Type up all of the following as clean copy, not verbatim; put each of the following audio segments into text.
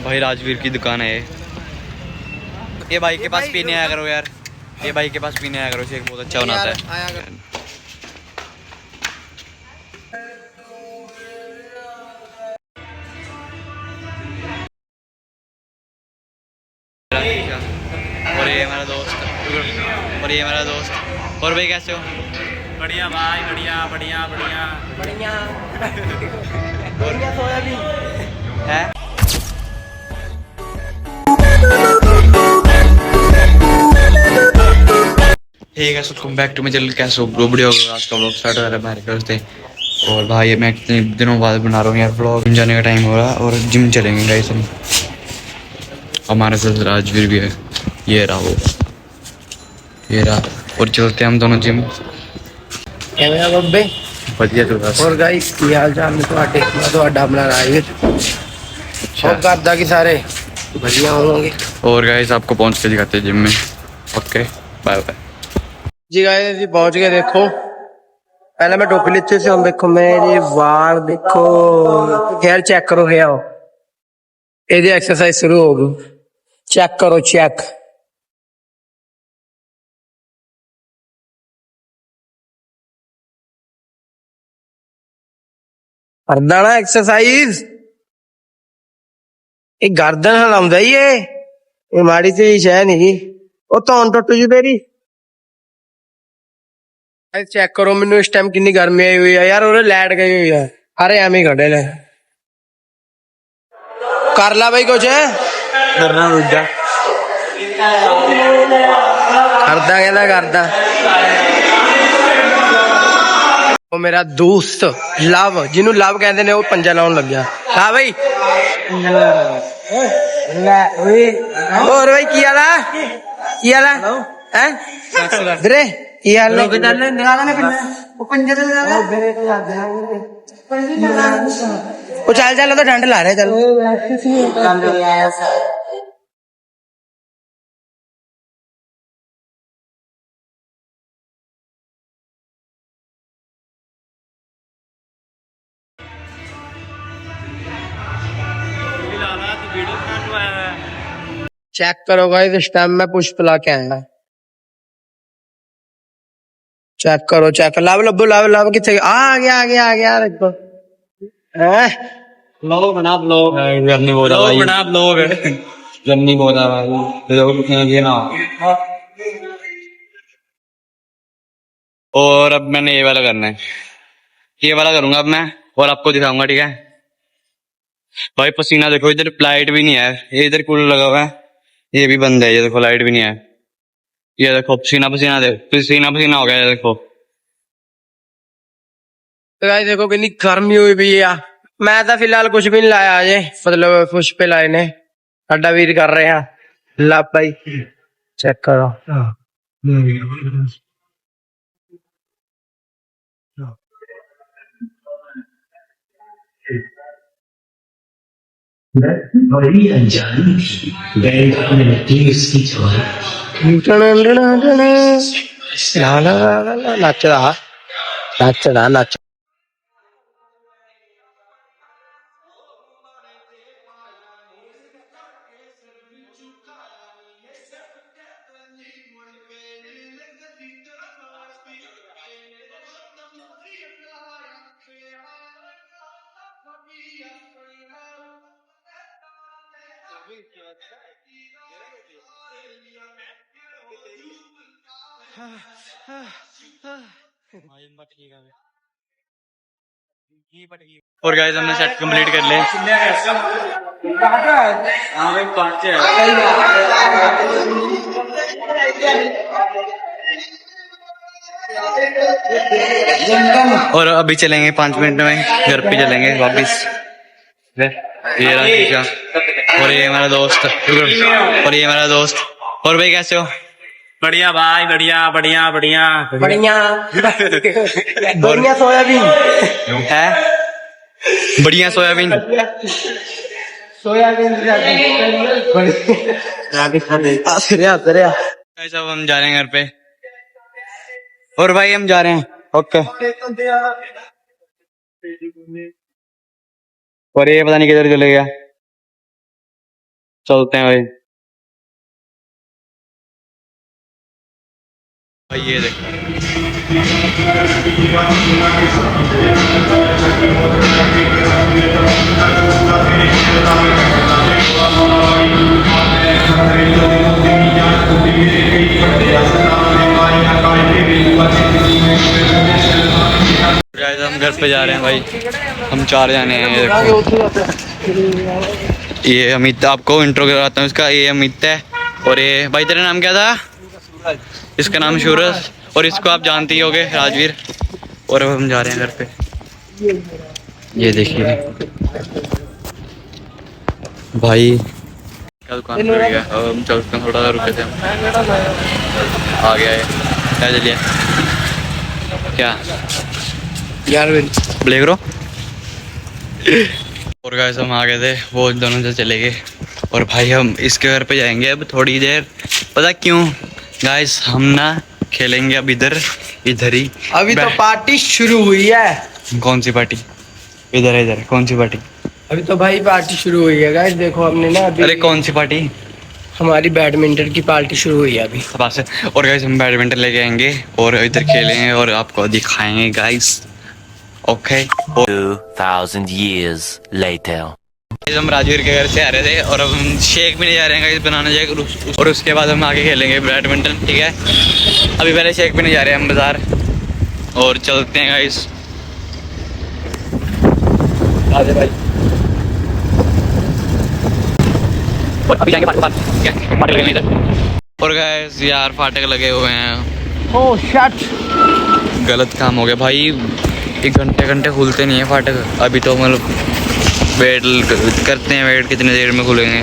भाई राजवीर की दुकान है ये भाई के पास पीने आया करो यार, ये भाई के पास पीने आया करो, शेक बहुत अच्छा बनाता है। और ये हमारा दोस्त, और ये हमारा दोस्त। और भाई कैसे हो? बढ़िया भाई, बढ़िया बढ़िया बढ़िया बढ़िया बढ़िया सोयाबीन है। Hey guys, welcome back to my channel. कैसे हो ब्रो? बढ़िया होगा। आज का व्लॉग स्टार्ट हो रहा है हमारे घर से। और भाई मैं इतने दिनों बाद बना रहा हूँ यार व्लॉग। जिम जाने का टाइम हो रहा है और जिम चलेंगे गाइस हम। हमारे साथ राजवीर भी है, ये रहा वो, ये रहा। और चलते हैं हम दोनों जिम। कैमरा बब्बे बढ़िया तो बस। और गाइस की हाल चाल में ਤੁਹਾਡੇ ਮੈਂ ਤੁਹਾਡਾ ਆਪਣਾ ਰਾਜਵੀਰ और करदा की सारे बढ़िया होंगे। और गाइस आपको पहुंच के दिखाते हैं जिम में। ओके बाय बाय जी गाइस जी पहुंच गए। देखो पहले मैं टोपी लेते से, हम देखो मेरे वाल देखो, हेयर चेक करो हेयर, ये एक्सरसाइज शुरू हो गई। चेक करो चेक। करदा एक्सरसाइज, ਇਹ ਗਰਦਨ ਹਿਲਾਉਂਦਾ ਹੀ ਇਹ ਮਾੜੀ ਤੇ ਸ਼ੈ ਨਹੀਂ ਉਹ ਧੌਣ ਟੁੱਟ ਜੂ ਤੇਰੀ। ਚੈੱਕ ਕਰੋ ਮੈਨੂੰ ਇਸ ਟਾਈਮ ਕਿੰਨੀ ਗਰਮੀ ਆਈ ਹੋਈ ਆ ਯਾਰ, ਉਹਦੇ ਲਾਈਟ ਗਈ ਹੋਈ ਆ, ਸਾਰੇ ਐਵੇਂ ਹੀ ਖੜੇ ਨੇ। ਕਰ ਲਾ ਬਈ ਕੁਛ करना रुक ਕਰਦਾ, ਕਹਿੰਦਾ ਕਰਦਾ। ਉਹ ਮੇਰਾ ਦੋਸਤ ਲਵ, ਜਿਹਨੂੰ ਲਵ ਕਹਿੰਦੇ ਨੇ, ਉਹ ਪੰਜਾ ਲਾਉਣ ਲੱਗਿਆ। ਹਾਂ ਬਈ ਹੋਰ ਬਈ ਕੀ ਹਾਲ ਆ? ਕੀ ਹਾਲ ਆ ਹੈ ਵੀਰੇ? ਕੀ ਹਾਲ ਹੈ? ਉਹ ਚੱਲ ਚੱਲ, ਉਹ ਤਾਂ ਠੰਡ ਲਾ ਰਿਹਾ। ਚੱਲ चेक करो गाइस, इस टाइम में पुष्प ला के आया। चेक करो चेक। लव लब्बू लव लव किथे आ गया आ गया आ गया। देखो हैं ब्लॉग बना, ब्लॉग नहीं बोल रहा भाई, बना ब्लॉग जब नहीं बोल रहा भाई ये ना। और अब मैंने ये वाला करना है, ये वाला करूंगा अब मैं, और आपको दिखाऊंगा। ठीक है भाई, पसीना देखो, इधर लाइट भी नहीं है, ये इधर कूलर लगा हुआ है, ये भी बंद है, ये देखो लाइट भी नहीं है। ये देखो पसीना पसीना पसीना पसीना हो गया, ये देखो। तो गाइस देखो कितनी गर्मी हुई भी है। मैं तो फिलहाल कुछ भी नहीं लाया आज, मतलब पुष्प लाए ने, साडा वीर कर रहे हैं लव भाई। चेक करो बड़ी अनजानी थी, बैंक में लगी उसकी चोरी। नचदा नचदा नच। और गाइस हमने सेट कंप्लीट कर लिया। और अभी चलेंगे 5 मिनट में घर पे, चलेंगे वापस। ये रहा, और ये हमारा दोस्त, और ये हमारा दोस्त। और भाई कैसे हो? बढ़िया भाई, बढ़िया बढ़िया बढ़िया बढ़िया बढ़िया सोयाबीन है, बढ़िया सोयाबीन। सोयाबीन अब हम जा रहे हैं घर पे, और भाई हम जा रहे हैं। ओके। और ये पता नहीं किधर चले गया। चलते हैं भाई ये देखो गाइस हम घर पे जा रहे हैं भाई। हम 4 जाने हैं। ये देखो ये अमित, आपको इंट्रो कराता हूँ इसका। ये अमित है और ये भाई तेरा नाम क्या था? इसका नाम सूरज और इसको आप जानते ही होगे, राजवीर। और अब हम जा रहे हैं घर पे। ये देखिए भाई क्या दुकान खुल गया। अब हम चलते हैं, थोड़ा सा रुके थे हम। आ गया है क्या? चलिए क्या यार ब्लैक रो। और गाइस हम आ गए थे, वो दोनों से चले गए। और भाई हम इसके घर पे जाएंगे अब थोड़ी देर। पता क्यों गाइस? हम ना खेलेंगे अब इधर ही। अभी तो पार्टी शुरू हुई है। कौन सी पार्टी? इधर कौन सी पार्टी? अभी तो भाई पार्टी शुरू हुई है गाइस। देखो हमने ना अभी अरे कौन सी पार्टी? हमारी बैडमिंटन की पार्टी शुरू हुई है अभी। बस। और गाइस हम बैडमिंटन लेके आएंगे और इधर खेलेंगे और आपको दिखाएंगे गाइस। ओके। 2000 years later. हम राजवीर के घर से आ रहे थे और अब हम शेक भी नहीं जा रहे हैं गाइस बनाने जाएगा। और उसके बाद हम आगे खेलेंगे बैडमिंटन, ठीक है। अभी पहले शेक भी नहीं जा रहे हैं हम बाजार। और चलते हैं गाइस। आजे भाई। और अभी जाएंगे फाटक लगे इधर। और गाइस यार फाटक लगे हुए हैं। ओह शिट, गलत काम हो गया भाई। 1 घंटे खुलते नहीं है फाटक। अभी तो मतलब वेट करते हैं, वेट कितने देर में खुलेंगे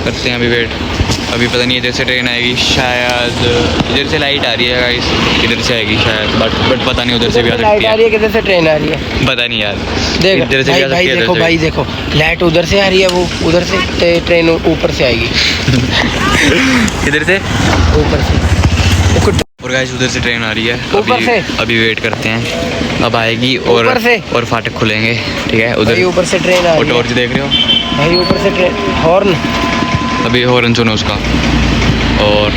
करते हैं अभी वेट। अभी पता नहीं इधर से ट्रेन आएगी शायद। इधर से लाइट आ रही है गाइस, इधर से आएगी शायद। बट पता नहीं उधर से भी आ सकती लाइट आ रही है, किधर से ट्रेन आ रही है पता नहीं यार। देख इधर से भी आ भाई, सकती है, देखो इधर से भाई, देखो लाइट उधर से आ रही है, वो उधर से ट्रेन ऊपर से आएगी। इधर से ऊपर से। और गाइस उधर से ट्रेन आ रही है। ऊपर से अभी वेट करते हैं, अब आएगी और ऊपर से। और फाटक खुलेंगे, ठीक है। उधर ऊपर से ट्रेन आ और रही है टॉर्च देख रहे हो भाई, ऊपर से ट्रेन। हॉर्न, अभी हॉर्न सुनो उसका। और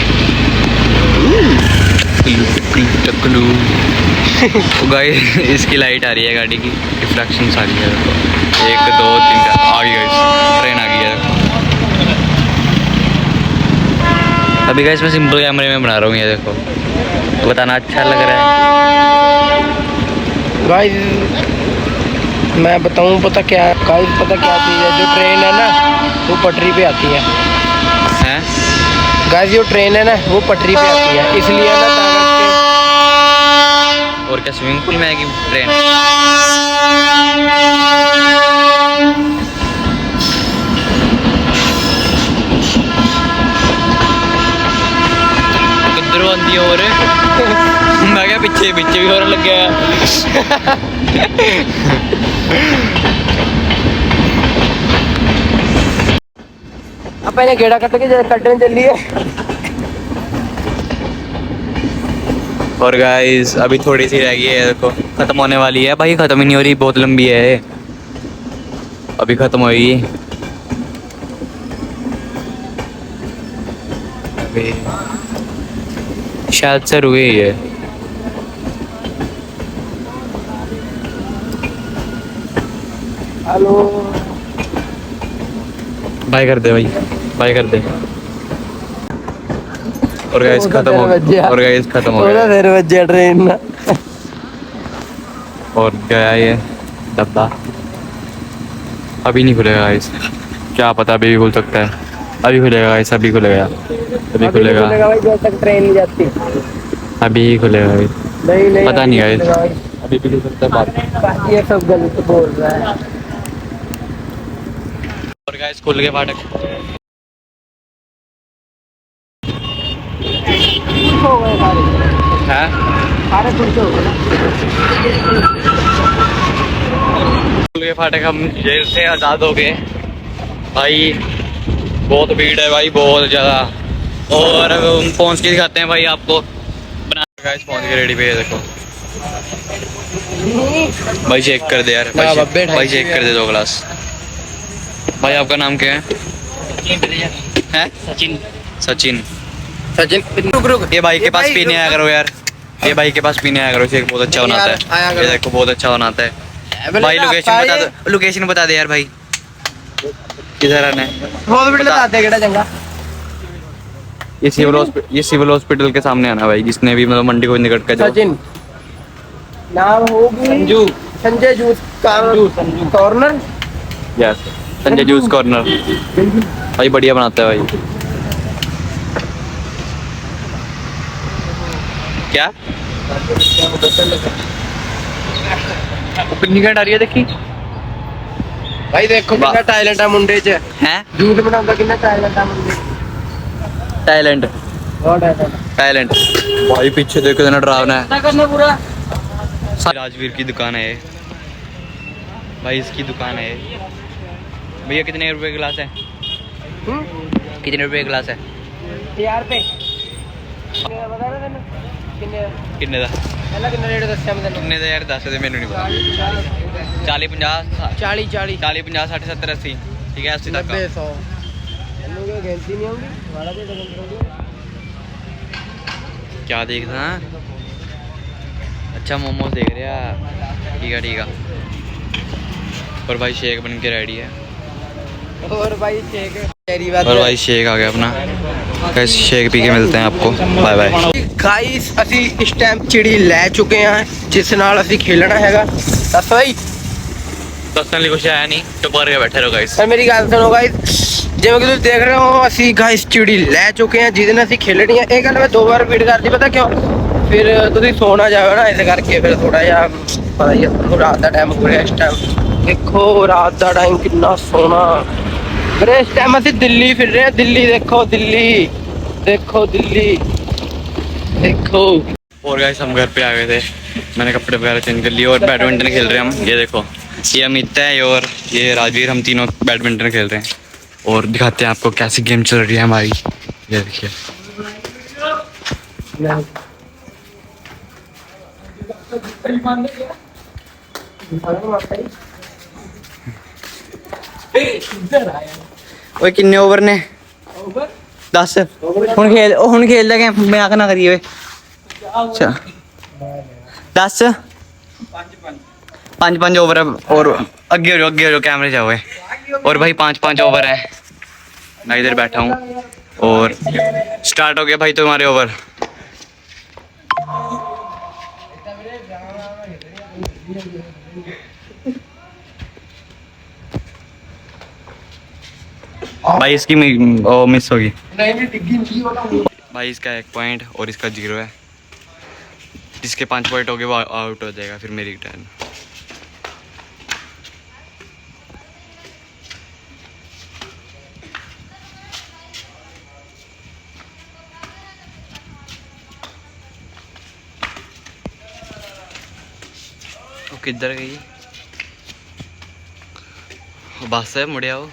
टकलू गाइस इसकी लाइट आ रही है गाड़ी की, रिफ्लेक्शन आ रही है। 1 2 3 आ गई गाइस, ट्रेन आ गई है। अभी गाइस मैं सिंपल कैमरे में बना रहा हूँ, ये देखो। तो बताना अच्छा लग रहा है गाइस। मैं बताऊं पता क्या गाइस, पता क्या चीज़ है? जो ट्रेन है ना वो पटरी पे आती है। हैं? गाइस जो ट्रेन है ना वो पटरी पे आती है, इसलिए ना और क्या स्विमिंग पूल में आएगी ट्रेन? किधर बंदी हो रहे? मैं क्या पीछे भी हो लग गया। अब पहले गेड़ा कटने चलिए। और गाइस अभी थोड़ी सी रह गई है, देखो खत्म होने वाली है भाई। खत्म ही नहीं हो रही, बहुत लंबी है, अभी खत्म होगी। अभी शायद से रुकी ही है। हेलो बाय कर दे भाई, बाय कर दे। और गाइस खत्म हो गया, और गाइस खत्म हो गया। देर बजे ट्रेन ना। और गया ये डब्बा, अभी नहीं खुलेगा गाइस। क्या पता अभी भी खुल सकता है। अभी खुलेगा गाइस, अभी खुलेगा, अभी खुलेगा भाई जब तक ट्रेन नहीं जाती। अभी ही खुलेगा गाइस, नहीं पता नहीं गाइस, अभी भी खुल सकता है बात। बाकी ये सब गलत बोल रहा है। और गाइस खुल गए फाटक। हो गए हैं? सारे खुश हो गए। खुल गए फाटक, हम जेल से आज़ाद हो गए भाई। बहुत भीड़ है भाई, बहुत ज़्यादा। और अब हम पहुँच के दिखाते हैं भाई आपको। बना गाइस पहुँच गए रेडी पे, ये देखो भाई। चेक कर दे यार भाई, भाई चेक कर दे 2 गिलास। भाई आपका नाम क्या है? है सचिन सचिन। सचिन रुक रुक, ये भाई के पास पीने आया करो यार, ये भाई के पास पीने आया करो, शेक बहुत अच्छा बनाता आया है, करो। ये देखो बहुत अच्छा बनाता है भाई। लोकेशन बता दो, लोकेशन बता दे यार भाई, किधर आना है? हॉस्पिटल बताते केड़ा चंगा। ये सिविल हॉस्पिटल के सामने आना भाई, जिसने भी मतलब मंडी को निकट का जो। सचिन नाम होगी Sanju, Sanjay juice corner. Yes, Sanjay juice corner भाई, बढ़िया बनाता है भाई। क्या निकट आ रही है देखी भाई देखो कितना टैलेंट है मुंडे च, हैं? जूस बनाਉਂਦਾ कितना टैलेंट है मुंडे। टैलेंट बहुत टैलेंट टैलेंट भाई, पीछे देखो इतना डरावना है। करना पूरा। राजवीर की दुकान है ये भाई, इसकी दुकान है ये। भैया कितने रुपए का गिलास है? कितने रुपए का गिलास है? यार पे बता रहा तेन किन्ने किन्ने दा? पहला किन्ना रेट दस्या मैं तेन। किन्ने दा यार दस दे, मैनू नहीं पता। 40 50 40 40 40 50 60 70 80 ठीक है, 80 तक 90 का। 100 तेनों कोई गिनती नहीं होगी वाला दे दे। क्या देखना? अच्छा मोमोज देख रहे हैं, ठीक है ठीक है। और भाई शेक बन के रेडी है, और भाई शेक तेरी बात और भाई शेक आ गया अपना। कैसे शेक पी के मिलते हैं आपको, बाय बाय। गाइस ਅਸੀਂ ਇਸ ਟਾਈਮ ਚਿੜੀ ਲੈ ਚੁੱਕੇ ਹਾਂ ਜਿਸ ਨਾਲ ਅਸੀਂ ਖੇਲਣਾ ਹੈਗਾ। ਦੱਸ ਬਾਈ ਦੱਸਣ ਲਈ ਕੁਛ ਆਇਆ ਨਹੀਂ, ਚੁੱਪ ਕਰਕੇ ਬੈਠੇ ਰਹੋ ਗਾਇਸ। ਸਰ ਮੇਰੀ ਗੱਲ ਸੁਣੋ ਗਾਇਸ, ਜਿਵੇਂ ਕਿ ਤੁਸੀਂ ਦੇਖ ਰਹੇ ਹੋ ਅਸੀਂ ਗਾਇਸ ਚਿੜੀ ਲੈ ਚੁੱਕੇ ਹਾਂ ਜਿਹਦੇ ਨਾਲ ਅਸੀਂ ਖੇਲਣੀ ਹੈ। ਇਹ ਗੱਲ ਮੈਂ 2 ਵਾਰ ਰਿਪੀਟ ਕਰਦੀ, ਪਤਾ ਕਿਉਂ? ਫਿਰ ਤੁਸੀਂ ਸੋਣਾ ਜਾਵੇ ਨਾ, ਇਸ ਕਰਕੇ ਫਿਰ ਥੋੜਾ ਜਿਹਾ ਪਤਾ ਹੀ ਹੈ ਤੁਹਾਨੂੰ, ਰਾਤ ਦਾ ਟਾਈਮ ਹੋ ਰਿਹਾ ਇਸ ਟਾਈਮ। ਦੇਖੋ ਰਾਤ ਦਾ ਟਾਈਮ ਕਿੰਨਾ ਸੋਹਣਾ ਵੀਰੇ। ਇਸ ਟਾਈਮ ਅਸੀਂ ਦਿੱਲੀ ਫਿਰ ਰਹੇ ਹਾਂ, ਦਿੱਲੀ ਦੇਖੋ, ਦਿੱਲੀ देखो, दिल्ली देखो। और गाइस हम घर पे आ गए थे, मैंने कपड़े वगैरह चेंज कर लिए और बैडमिंटन खेल रहे हैं हम। ये देखो, ये अमित है और ये राजवीर, हम तीनों बैडमिंटन खेल रहे हैं। और दिखाते हैं आपको कैसी गेम चल रही है हमारी, ये देखिए। ओए किन्ने ओवर ने? 10 ਹੁਣ खेलदा गए, मजाक ना करिए। अच्छा 10 5 ओवर है, और अगे हो जाओ कैमरे जाओ। और भाई 5 ओवर है, मैं इधर बैठा हूँ और स्टार्ट हो गया भाई तुम्हारे ओवर। भाई इसकी मिस होगी भाई, इसका 1 पॉइंट और इसका 0 है। जिसके 5 पॉइंट हो गए वो आउट हो जाएगा, फिर मेरी टर्न। वो किधर गई? बस है, मुड़े आओ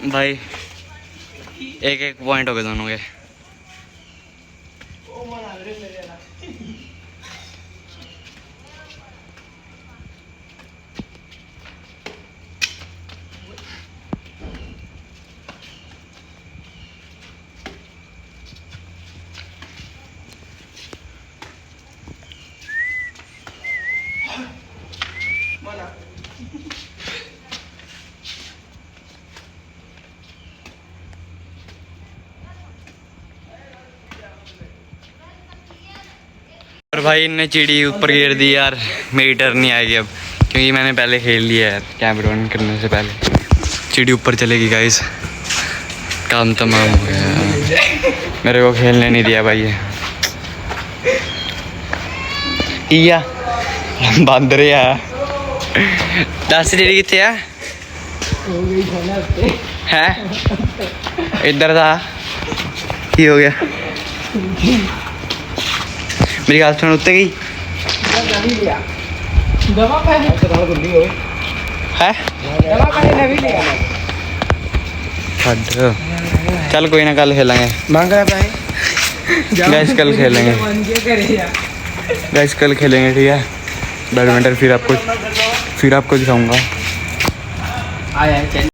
भाई। 1 पॉइंट हो गए दोनों के। और भाई इनने चिड़ी ऊपर गिर दी यार, मेरी टर्न नहीं आएगी अब, क्योंकि मैंने पहले खेल लिया है। कैमरा ऑन करने से पहले चिड़ी ऊपर चलेगी गाइस, काम तमाम हो गया। मेरे को खेलने नहीं दिया भाई ये बंदर है। 10 चिड़ी कितने है? इधर था, की हो गया? मेरी गाल सुन उत्ते गई है? चल कोई ना, कल खेलेंगे। मांग रहा पैसे गैस कल खेलेंगे, गैस कल खेलेंगे ठीक है बैडमिंटन। फिर आपको दिखाऊंगा। आया है